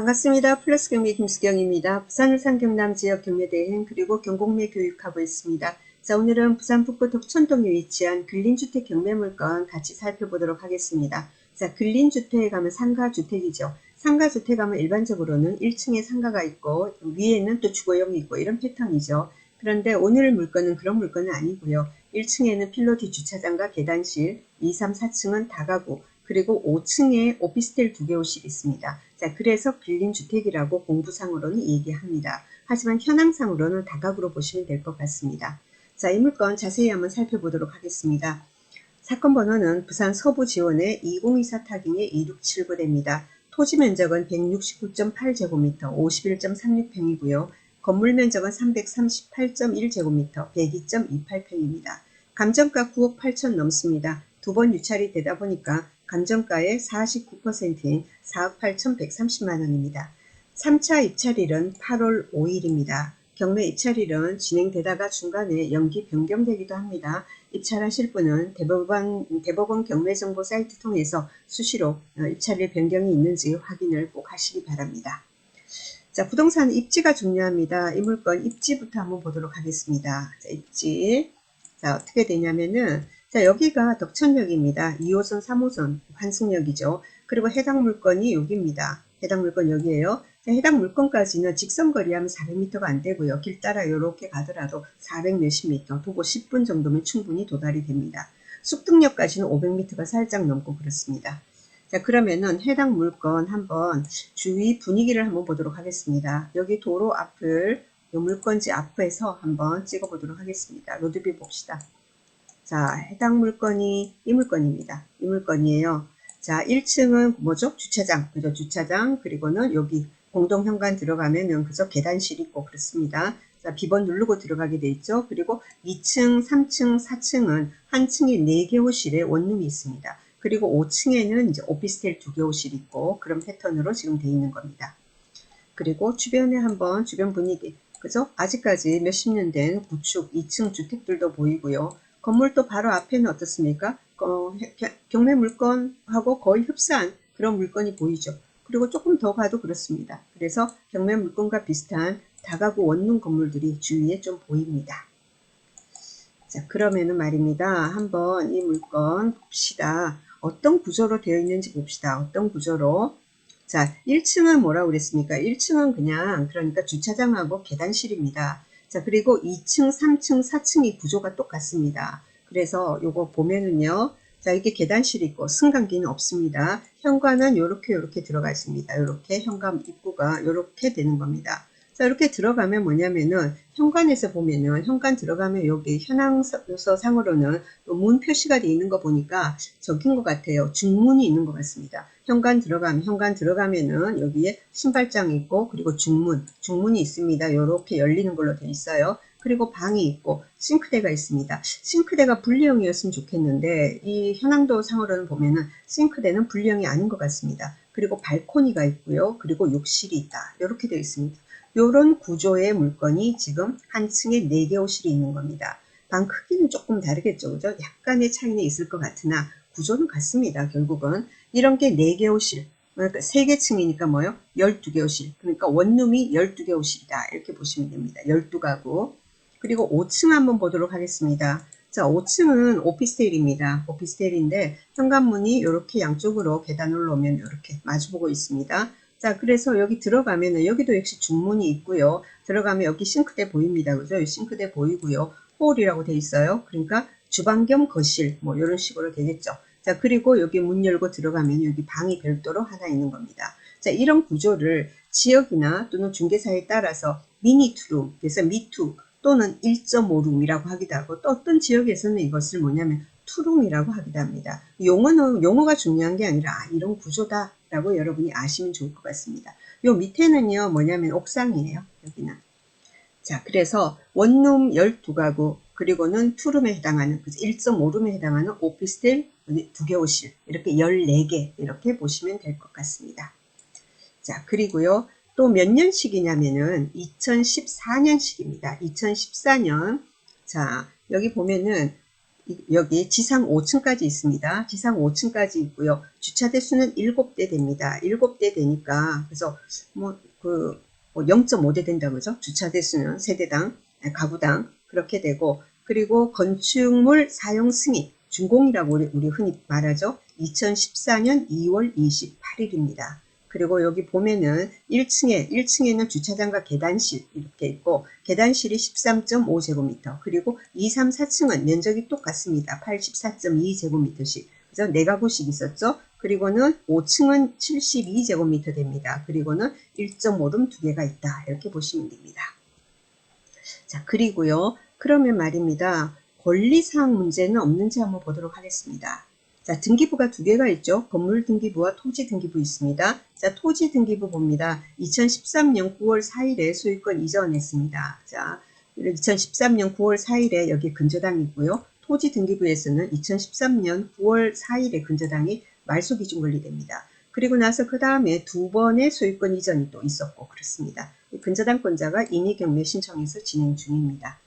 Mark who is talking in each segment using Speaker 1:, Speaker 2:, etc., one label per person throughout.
Speaker 1: 반갑습니다. 플러스 경매 김수경입니다. 부산 울산 경남 지역 경매대행 그리고 경공매 교육하고 있습니다. 자, 오늘은 부산 북부 덕천동에 위치한 근린주택 경매물건 같이 살펴보도록 하겠습니다. 자, 근린주택에 가면 상가주택이죠. 상가주택 가면 일반적으로는 1층에 상가가 있고 위에는 또 주거용이 있고 이런 패턴이죠. 그런데 오늘 물건은 그런 물건은 아니고요. 1층에는 필로티 주차장과 계단실, 2, 3, 4층은 다가구, 그리고 5층에 오피스텔 2개 호실이 있습니다. 자, 그래서 근린주택이라고 공부상으로는 얘기합니다. 하지만 현황상으로는 다각으로 보시면 될 것 같습니다. 자, 이 물건 자세히 한번 살펴보도록 하겠습니다. 사건 번호는 부산 서부지원의 2024 타깅의 2679대입니다. 토지 면적은 169.8제곱미터, 51.36평이고요. 건물 면적은 338.1제곱미터, 102.28평입니다. 감정가 9억 8천 넘습니다. 두 번 유찰이 되다 보니까 감정가의 49%인 4억 8,130만원입니다. 3차 입찰일은 8월 5일입니다. 경매 입찰일은 진행되다가 중간에 연기 변경되기도 합니다. 입찰하실 분은 대법원 경매정보 사이트 통해서 수시로 입찰일 변경이 있는지 확인을 꼭 하시기 바랍니다. 자, 부동산 입지가 중요합니다. 이 물건 입지부터 한번 보도록 하겠습니다. 자, 입지. 자, 어떻게 되냐면은, 자, 여기가 덕천역입니다. 2호선, 3호선 환승역이죠. 그리고 해당 물건이 여기입니다. 해당 물건 여기에요. 자, 해당 물건까지는 직선거리 하면 400m가 안 되고요. 길 따라 이렇게 가더라도 400 몇십 미터, 도보 10분 정도면 충분히 도달이 됩니다. 숲등역까지는 500m가 살짝 넘고 그렇습니다. 자, 그러면은 해당 물건 한번 주위 분위기를 한번 보도록 하겠습니다. 여기 도로 앞을 이 물건지 앞에서 한번 찍어 보도록 하겠습니다. 로드뷰 봅시다. 자, 해당 물건이 이 물건입니다. 이 물건이에요. 자, 1층은 뭐죠? 주차장. 그죠? 주차장. 그리고는 여기 공동현관 들어가면은 그죠? 계단실 있고 그렇습니다. 자, 비번 누르고 들어가게 돼 있죠. 그리고 2층, 3층, 4층은 한 층에 4개 호실에 원룸이 있습니다. 그리고 5층에는 이제 오피스텔 2개 호실 있고 그런 패턴으로 지금 돼 있는 겁니다. 그리고 주변에 한번 주변 분위기, 그죠? 아직까지 몇십 년 된 구축 2층 주택들도 보이고요. 건물도 바로 앞에는 어떻습니까? 경매 물건하고 거의 흡사한 그런 물건이 보이죠. 그리고 조금 더 가도 그렇습니다. 그래서 경매 물건과 비슷한 다가구 원룸 건물들이 주위에 좀 보입니다. 자, 그러면은 말입니다. 한번 이 물건 봅시다. 어떤 구조로 되어 있는지 봅시다. 어떤 구조로. 자, 1층은 뭐라고 그랬습니까? 1층은 그냥 그러니까 주차장하고 계단실입니다. 자, 그리고 2층, 3층, 4층이 구조가 똑같습니다. 그래서 요거 보면은요. 자, 이게 계단실이 있고 승강기는 없습니다. 현관은 요렇게 들어가 있습니다. 요렇게 현관 입구가 요렇게 되는 겁니다. 자, 이렇게 들어가면 뭐냐면은 현관에서 보면은 현관 들어가면 여기 현황서 상으로는 문 표시가 되어 있는 거 보니까 적힌 것 같아요. 중문이 있는 것 같습니다. 현관 들어가면은 여기에 신발장이 있고 그리고 중문이 있습니다. 이렇게 열리는 걸로 되어 있어요. 그리고 방이 있고 싱크대가 있습니다. 싱크대가 분리형이었으면 좋겠는데 이 현황도 상으로는 보면은 싱크대는 분리형이 아닌 것 같습니다. 그리고 발코니가 있고요. 그리고 욕실이 있다. 이렇게 되어 있습니다. 이런 구조의 물건이 지금 한 층에 4개 호실이 있는 겁니다. 방 크기는 조금 다르겠죠. 그죠? 약간의 차이는 있을 것 같으나 구조는 같습니다. 결국은 이런 게 4개 호실, 그러니까 3개 층이니까 뭐요? 12개 호실. 그러니까 원룸이 12개 호실이다. 이렇게 보시면 됩니다. 12가구. 그리고 5층 한번 보도록 하겠습니다. 자, 5층은 오피스텔입니다. 오피스텔인데 현관문이 이렇게 양쪽으로 계단을 놓으면 이렇게 마주보고 있습니다. 자, 그래서 여기 들어가면은 여기도 역시 중문이 있고요. 들어가면 여기 싱크대 보입니다. 그죠? 싱크대 보이고요. 홀이라고 돼 있어요. 그러니까 주방 겸 거실 뭐 이런 식으로 되겠죠. 자, 그리고 여기 문 열고 들어가면 여기 방이 별도로 하나 있는 겁니다. 자, 이런 구조를 지역이나 또는 중개사에 따라서 미니 투룸, 그래서 미투 또는 1.5룸이라고 하기도 하고 또 어떤 지역에서는 이것을 뭐냐면 투룸이라고 하기도 합니다. 용어가 중요한 게 아니라 이런 구조다라고 여러분이 아시면 좋을 것 같습니다. 요 밑에는요 뭐냐면 옥상이에요. 여기는. 자, 그래서 원룸 12가구 그리고는 투룸에 해당하는 1.5룸에 해당하는 오피스텔 2개 호실 이렇게 14개 이렇게 보시면 될 것 같습니다. 자, 그리고요 또 몇 년식이냐면은 2014년식입니다. 2014년. 자, 여기 보면은 여기 지상 5층까지 있습니다. 지상 5층까지 있고요. 주차 대수는 7대 됩니다. 7대 되니까 그래서 뭐 0.5대 된다고 그죠? 주차 대수는 세대당, 가구당 그렇게 되고, 그리고 건축물 사용 승인 준공이라고 우리 흔히 말하죠. 2014년 2월 28일입니다. 그리고 여기 보면은 1층에는 주차장과 계단실 이렇게 있고, 계단실이 13.5제곱미터, 그리고 2, 3, 4층은 면적이 똑같습니다. 84.2제곱미터씩. 그래서 4가구씩 있었죠. 그리고는 5층은 72제곱미터 됩니다. 그리고는 1.5룸 2개가 있다. 이렇게 보시면 됩니다. 자, 그리고요. 그러면 말입니다. 권리사항 문제는 없는지 한번 보도록 하겠습니다. 자, 등기부가 2개가 있죠. 건물 등기부와 토지 등기부 있습니다. 자, 토지 등기부 봅니다. 2013년 9월 4일에 소유권 이전했습니다. 자, 2013년 9월 4일에 여기 근저당이 있고요. 토지 등기부에서는 2013년 9월 4일에 근저당이 말소 기준 관리됩니다. 그리고 나서 그 다음에 2번의 소유권 이전이 또 있었고 그렇습니다. 근저당권자가 임의 경매 신청해서 진행 중입니다.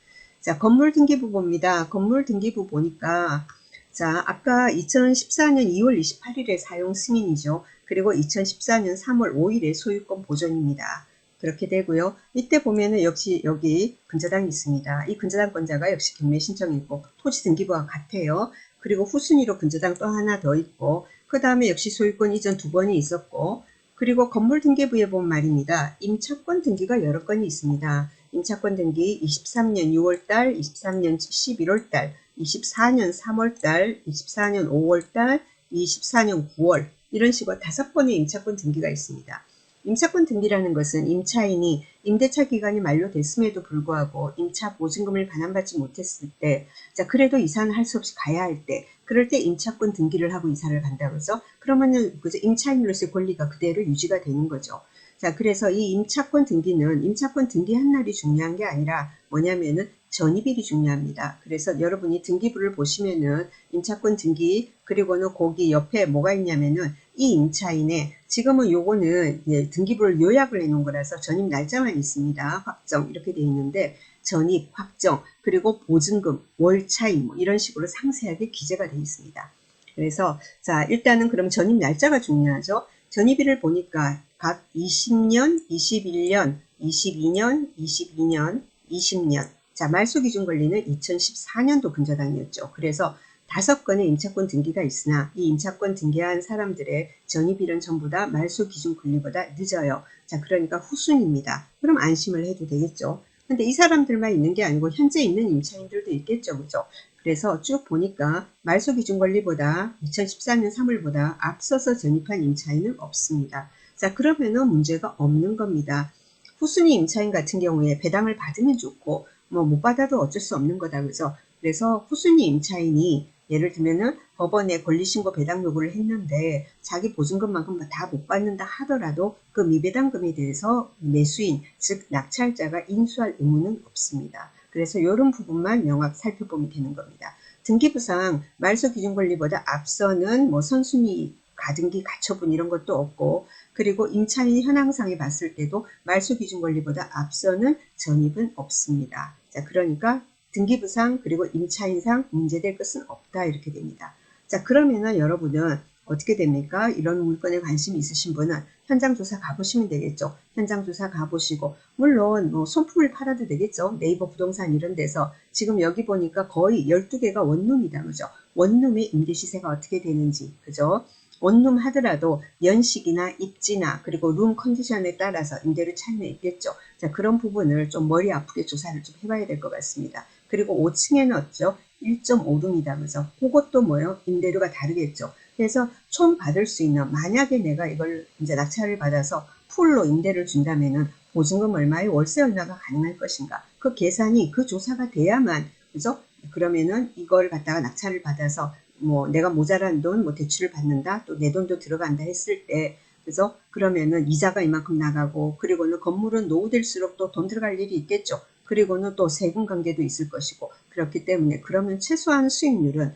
Speaker 1: 자, 건물 등기부 봅니다. 건물 등기부 보니까 자, 아까 2014년 2월 28일에 사용 승인이죠. 그리고 2014년 3월 5일에 소유권 보존입니다. 그렇게 되고요. 이때 보면은 역시 여기 근저당이 있습니다. 이 근저당권자가 역시 경매 신청했고 토지 등기부와 같아요. 그리고 후순위로 근저당 또 하나 더 있고, 그 다음에 역시 소유권 이전 2번이 있었고, 그리고 건물 등기부에 보면 말입니다. 임차권 등기가 여러 건이 있습니다. 임차권 등기 23년 6월달, 23년 11월달, 24년 3월달, 24년 5월달, 24년 9월 이런 식으로 5번의 임차권 등기가 있습니다. 임차권 등기라는 것은 임차인이 임대차 기간이 만료됐음에도 불구하고 임차 보증금을 반환받지 못했을 때, 자, 그래도 이사는 할 수 없이 가야 할 때, 그럴 때 임차권 등기를 하고 이사를 간다고 해서 그러면은 그죠, 임차인으로서의 권리가 그대로 유지가 되는 거죠. 자, 그래서 이 임차권 등기는 임차권 등기한 날이 중요한 게 아니라 뭐냐면은 전입일이 중요합니다. 그래서 여러분이 등기부를 보시면은 임차권 등기, 그리고는 거기 옆에 뭐가 있냐면은 이 임차인의 지금은 요거는 등기부를 요약을 해 놓은 거라서 전입 날짜만 있습니다. 확정 이렇게 돼 있는데 전입, 확정, 그리고 보증금, 월차임 뭐 이런 식으로 상세하게 기재가 되어 있습니다. 그래서 자, 일단은 그럼 전입 날짜가 중요하죠. 전입일을 보니까 각 20년, 21년, 22년, 22년, 20년. 자, 말소 기준 권리는 2014년도 근저당이었죠. 그래서 5건의 임차권 등기가 있으나 이 임차권 등기한 사람들의 전입일은 전부 다 말소 기준 권리보다 늦어요. 자, 그러니까 후순입니다. 그럼 안심을 해도 되겠죠. 근데 이 사람들만 있는 게 아니고 현재 있는 임차인들도 있겠죠. 그죠? 그래서 쭉 보니까 말소 기준 권리보다 2014년 3월보다 앞서서 전입한 임차인은 없습니다. 자, 그러면은 문제가 없는 겁니다. 후순위 임차인 같은 경우에 배당을 받으면 좋고 뭐 못 받아도 어쩔 수 없는 거다. 그죠? 그래서 후순위 임차인이 예를 들면은 법원에 권리신고 배당 요구를 했는데 자기 보증금만큼 다 못 받는다 하더라도 그 미배당금에 대해서 매수인, 즉 낙찰자가 인수할 의무는 없습니다. 그래서 이런 부분만 명확 살펴보면 되는 겁니다. 등기부상 말소 기준 권리보다 앞서는 뭐 선순위, 가등기, 가처분 이런 것도 없고, 그리고 임차인 현황상에 봤을 때도 말소 기준 권리보다 앞서는 전입은 없습니다. 자, 그러니까 등기부상 그리고 임차인상 문제될 것은 없다 이렇게 됩니다. 자, 그러면은 여러분은 어떻게 됩니까? 이런 물건에 관심이 있으신 분은 현장 조사 가보시면 되겠죠. 현장 조사 가보시고 물론 뭐 손품을 팔아도 되겠죠. 네이버 부동산 이런 데서 지금 여기 보니까 거의 12개가 원룸이다. 그죠? 원룸의 임대 시세가 어떻게 되는지 그죠? 원룸 하더라도 연식이나 입지나 그리고 룸 컨디션에 따라서 임대료 차이는 있겠죠. 자, 그런 부분을 좀 머리 아프게 조사를 좀 해봐야 될 것 같습니다. 그리고 5층에는 어쩌? 1.5룸이다. 그죠? 그것도 뭐요? 임대료가 다르겠죠. 그래서 총 받을 수 있는, 만약에 내가 이걸 이제 낙찰을 받아서 풀로 임대를 준다면은 보증금 얼마에 월세 얼마가 가능할 것인가? 그 계산이 그 조사가 돼야만, 그죠? 그러면은 이걸 갖다가 낙찰을 받아서 뭐 내가 모자란 돈 뭐 대출을 받는다, 또 내 돈도 들어간다 했을 때, 그래서 그러면은 이자가 이만큼 나가고, 그리고는 건물은 노후될수록 또 돈 들어갈 일이 있겠죠. 그리고는 또 세금 관계도 있을 것이고, 그렇기 때문에 그러면 최소한 수익률은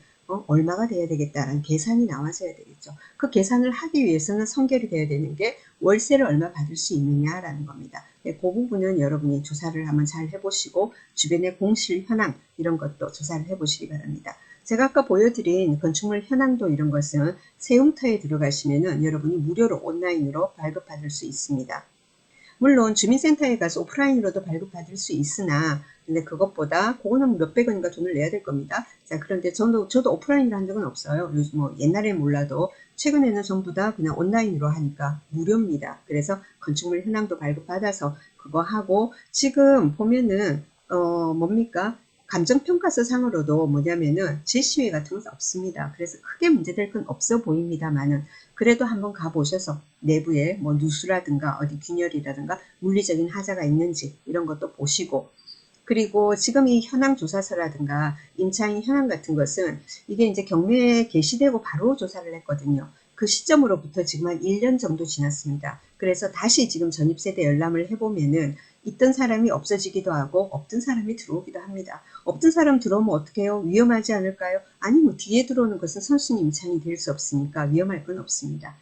Speaker 1: 얼마가 돼야 되겠다라는 계산이 나와줘야 되겠죠. 그 계산을 하기 위해서는 선결이 돼야 되는 게 월세를 얼마 받을 수 있느냐라는 겁니다. 네, 그 부분은 여러분이 조사를 한번 잘 해보시고 주변의 공실 현황 이런 것도 조사를 해보시기 바랍니다. 제가 아까 보여드린 건축물 현황도 이런 것은 세움터에 들어가시면은 여러분이 무료로 온라인으로 발급받을 수 있습니다. 물론 주민센터에 가서 오프라인으로도 발급받을 수 있으나 근데 그것보다 그거는 몇백 원인가 돈을 내야 될 겁니다. 자, 그런데 저도 오프라인으로 한 적은 없어요. 요즘 뭐 옛날에 몰라도 최근에는 전부 다 그냥 온라인으로 하니까 무료입니다. 그래서 건축물 현황도 발급받아서 그거 하고 지금 보면은 뭡니까? 감정평가서 상으로도 뭐냐면은 제시회 같은 거 없습니다. 그래서 크게 문제될 건 없어 보입니다만은 그래도 한번 가보셔서 내부에 뭐 누수라든가 어디 균열이라든가 물리적인 하자가 있는지 이런 것도 보시고 그리고 지금 이 현황조사서라든가 임차인 현황 같은 것은 이게 이제 경매에 게시되고 바로 조사를 했거든요. 그 시점으로부터 지금 한 1년 정도 지났습니다. 그래서 다시 지금 전입세대 열람을 해보면은 있던 사람이 없어지기도 하고 없던 사람이 들어오기도 합니다. 없던 사람 들어오면 어떻게 해요? 위험하지 않을까요? 아니 뭐 뒤에 들어오는 것은 선순위 임차인이 될 수 없으니까 위험할 건 없습니다.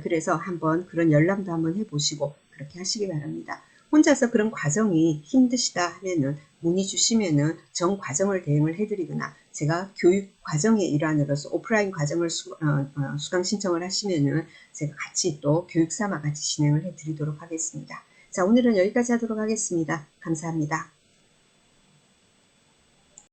Speaker 1: 그래서 한번 그런 열람도 한번 해보시고 그렇게 하시기 바랍니다. 혼자서 그런 과정이 힘드시다 하면은 문의 주시면은 전 과정을 대응을 해드리거나 제가 교육 과정의 일환으로서 오프라인 과정을 수강 신청을 하시면은 제가 같이 또 교육 삼아 같이 진행을 해드리도록 하겠습니다. 자, 오늘은 여기까지 하도록 하겠습니다. 감사합니다.